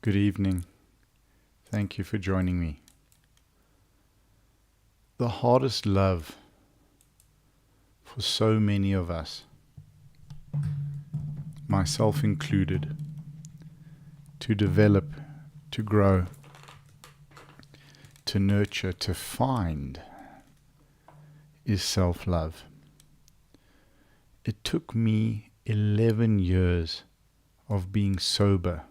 Good evening. Thank you for joining me. The hardest love for so many of us, myself included, to develop, to grow, to nurture, to find, is self-love. It took me 11 years of being sober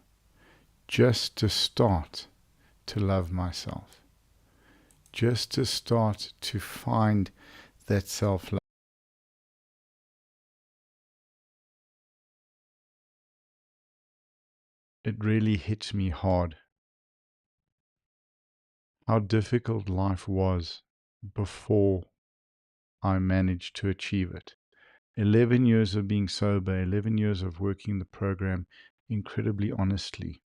just to start to love myself, just to start to find that self-love. It really hits me hard how difficult life was before I managed to achieve it. 11 years of being sober, 11 years of working the program incredibly honestly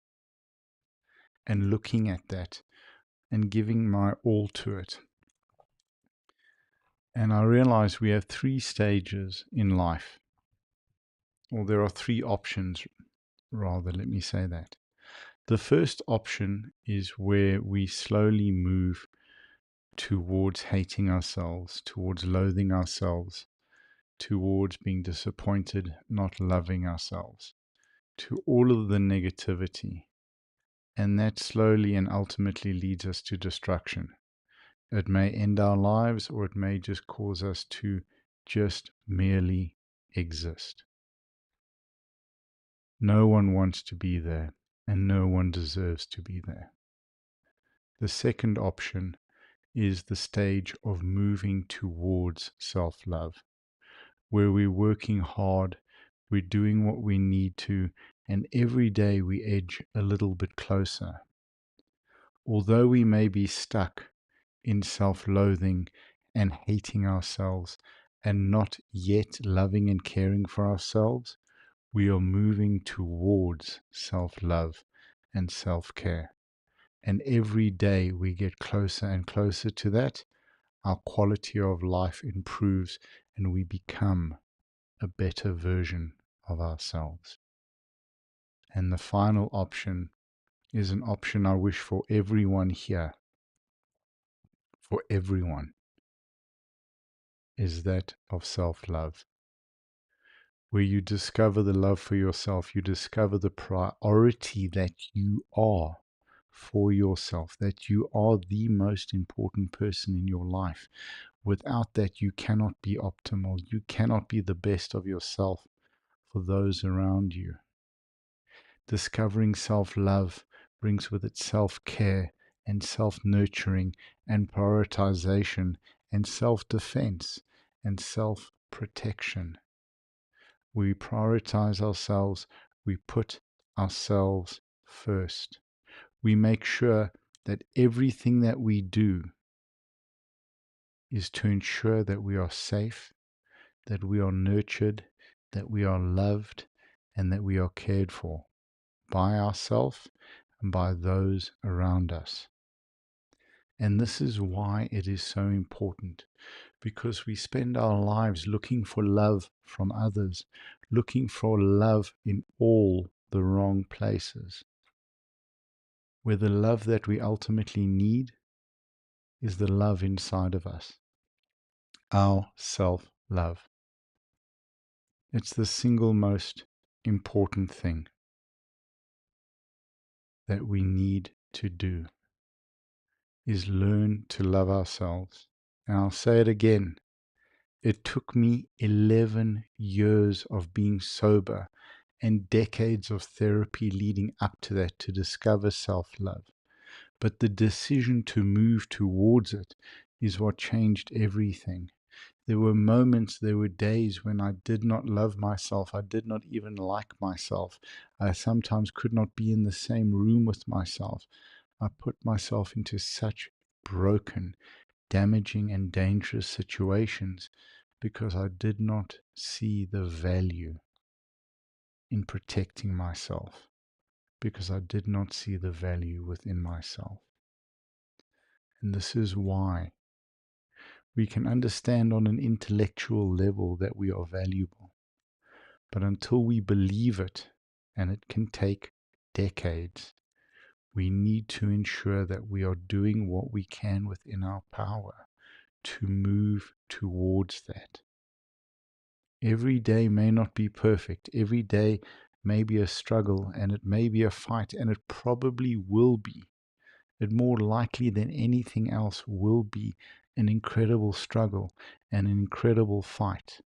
and looking at that and giving my all to it. And I realized we have 3 stages in life, or there are 3 options, rather, let me say that. The first option is where we slowly move towards hating ourselves, towards loathing ourselves, towards being disappointed, not loving ourselves, to all of the negativity. And that slowly and ultimately leads us to destruction. It may end our lives, or it may just cause us to just merely exist. No one wants to be there, and no one deserves to be there. The second option is the stage of moving towards self-love, where we're working hard, we're doing what we need to, and every day we edge a little bit closer. Although we may be stuck in self-loathing and hating ourselves and not yet loving and caring for ourselves, we are moving towards self-love and self-care. And every day we get closer and closer to that, our quality of life improves and we become a better version of ourselves. And the final option is an option I wish for everyone here, for everyone, is that of self-love, where you discover the love for yourself, you discover the priority that you are for yourself, that you are the most important person in your life. Without that, you cannot be optimal. You cannot be the best of yourself for those around you. Discovering self-love brings with it self-care and self-nurturing and prioritization and self-defense and self-protection. We prioritize ourselves. We put ourselves first. We make sure that everything that we do is to ensure that we are safe, that we are nurtured, that we are loved, and that we are cared for by ourselves and by those around us. And this is why it is so important, because we spend our lives looking for love from others, looking for love in all the wrong places, where the love that we ultimately need is the love inside of us, our self-love. It's the single most important thing that we need to do, is learn to love ourselves. And I'll say it again. It took me 11 years of being sober and decades of therapy leading up to that to discover self-love. But the decision to move towards it is what changed everything. There were moments, there were days when I did not love myself. I did not even like myself. I sometimes could not be in the same room with myself. I put myself into such broken, damaging, and dangerous situations because I did not see the value in protecting myself, because I did not see the value within myself. And this is why we can understand on an intellectual level that we are valuable. But until we believe it, and it can take decades, We need to ensure that we are doing what we can within our power to move towards that. Every day may not be perfect. Every day may be a struggle, and it may be a fight, and it probably will be. It more likely than anything else will be an incredible struggle and an incredible fight.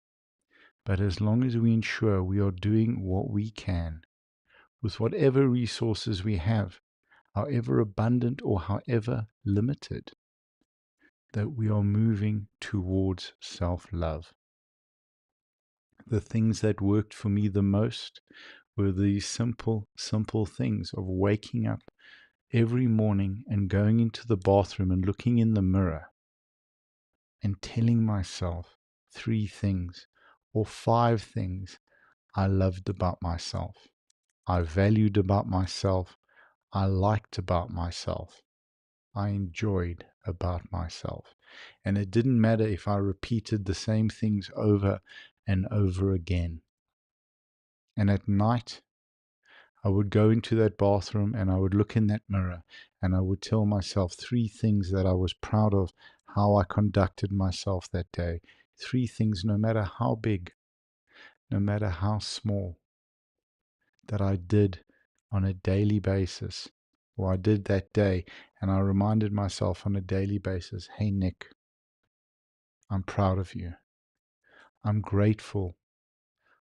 But as long as we ensure we are doing what we can with whatever resources we have, however abundant or however limited, that we are moving towards self-love. The things that worked for me the most were these simple things of waking up every morning and going into the bathroom and looking in the mirror and telling myself 3 things or 5 things I loved about myself, I valued about myself, I liked about myself, I enjoyed about myself. And it didn't matter if I repeated the same things over and over again. And at night, I would go into that bathroom and I would look in that mirror and I would tell myself 3 things that I was proud of, how I conducted myself that day. 3 things, no matter how big, no matter how small, that I did on a daily basis, or I did that day, and I reminded myself on a daily basis, hey Nick, I'm proud of you. I'm grateful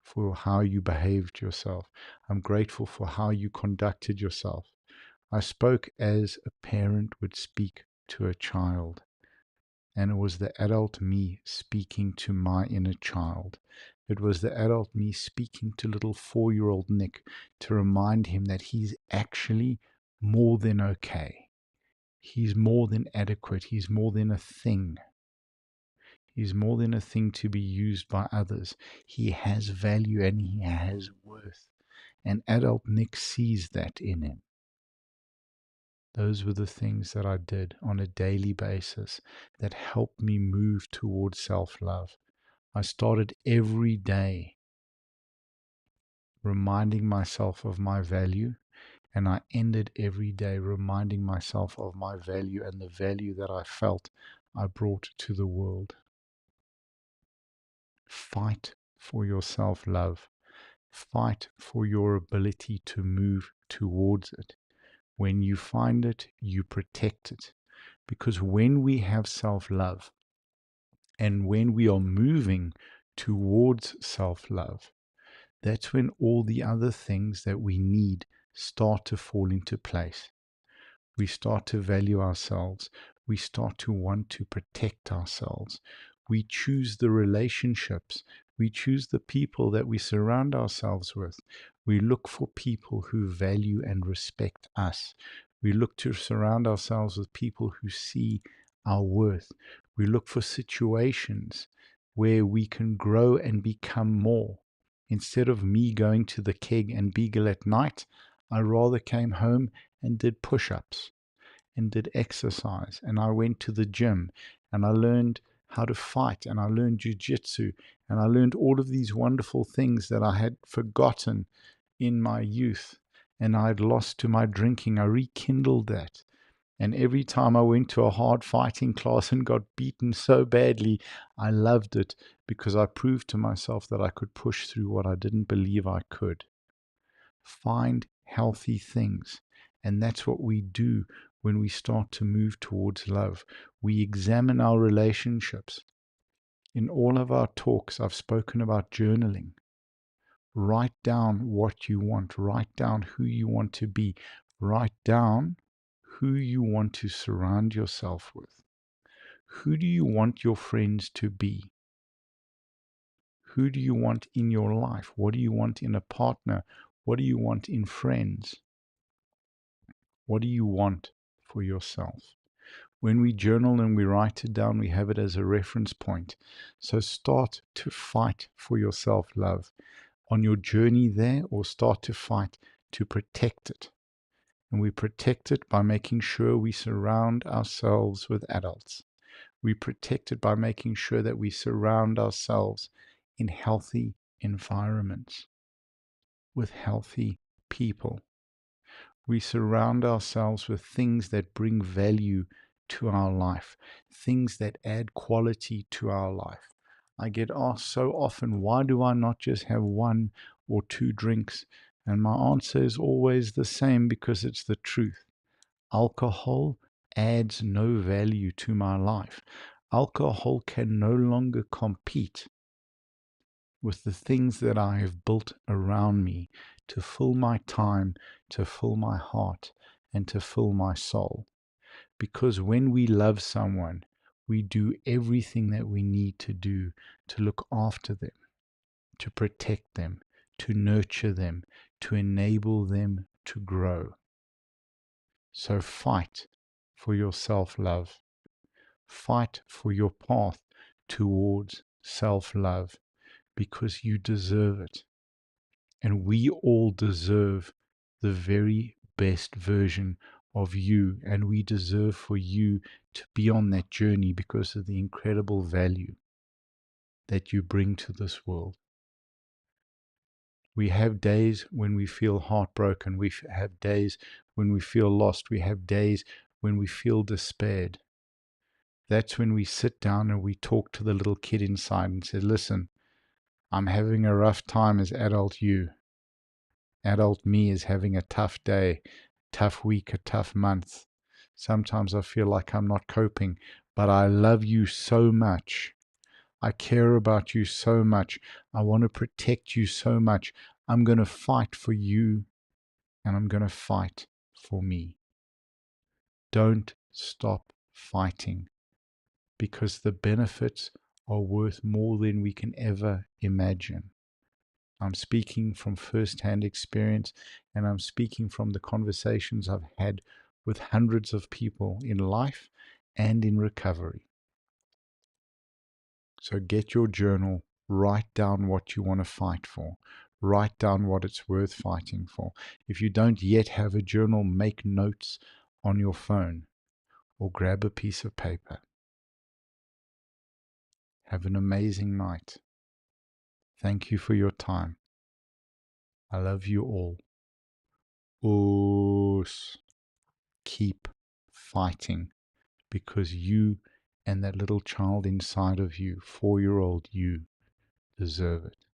for how you behaved yourself. I'm grateful for how you conducted yourself. I spoke as a parent would speak to a child, and it was the adult me speaking to my inner child. It was the adult me speaking to little 4-year-old Nick to remind him that he's actually more than okay. He's more than adequate. He's more than a thing. He's more than a thing to be used by others. He has value and he has worth. And adult Nick sees that in him. Those were the things that I did on a daily basis that helped me move towards self-love. I started every day reminding myself of my value, and I ended every day reminding myself of my value and the value that I felt I brought to the world. Fight for your self-love. Fight for your ability to move towards it. When you find it, you protect it. Because when we have self-love and when we are moving towards self-love, that's when all the other things that we need start to fall into place. We start to value ourselves. We start to want to protect ourselves. We choose the relationships. We choose the people that we surround ourselves with. We look for people who value and respect us. We look to surround ourselves with people who see our worth. We look for situations where we can grow and become more. Instead of me going to the keg and beagle at night, I rather came home and did push-ups and did exercise, and I went to the gym and I learned how to fight, and I learned jiu-jitsu, and I learned all of these wonderful things that I had forgotten in my youth and I had lost to my drinking. I rekindled that. And every time I went to a hard fighting class and got beaten so badly, I loved it because I proved to myself that I could push through what I didn't believe I could. Find healthy things. And that's what we do when we start to move towards love. We examine our relationships. In all of our talks, I've spoken about journaling. Write down what you want. Write down who you want to be. Write down who you want to surround yourself with. Who do you want your friends to be? Who do you want in your life? What do you want in a partner? What do you want in friends? What do you want for yourself? When we journal and we write it down, we have it as a reference point. So start to fight for your self-love on your journey there, or start to fight to protect it. And we protect it by making sure we surround ourselves with adults. We protect it by making sure that we surround ourselves in healthy environments with healthy people. We surround ourselves with things that bring value to our life, things that add quality to our life. I get asked so often, why do I not just have one or two drinks? And my answer is always the same, because it's the truth. Alcohol adds no value to my life. Alcohol can no longer compete with the things that I have built around me to fill my time, to fill my heart, and to fill my soul. Because when we love someone, we do everything that we need to do to look after them, to protect them, to nurture them, to enable them to grow. So fight for your self-love. Fight for your path towards self-love, because you deserve it. And we all deserve the very best version of you. And we deserve for you to be on that journey because of the incredible value that you bring to this world. We have days when we feel heartbroken. We have days when we feel lost. We have days when we feel despaired. That's when we sit down and we talk to the little kid inside and say, listen, I'm having a rough time as adult you. Adult me is having a tough day, tough week, a tough month. Sometimes I feel like I'm not coping, but I love you so much. I care about you so much. I want to protect you so much. I'm going to fight for you, and I'm going to fight for me. Don't stop fighting, because the benefits are worth more than we can ever imagine. I'm speaking from first-hand experience, and I'm speaking from the conversations I've had with hundreds of people in life and in recovery. So get your journal, write down what you want to fight for, write down what it's worth fighting for. If you don't yet have a journal, make notes on your phone or grab a piece of paper. Have an amazing night. Thank you for your time. I love you all. Oos. Keep fighting, because you and that little child inside of you, 4-year-old you, deserve it.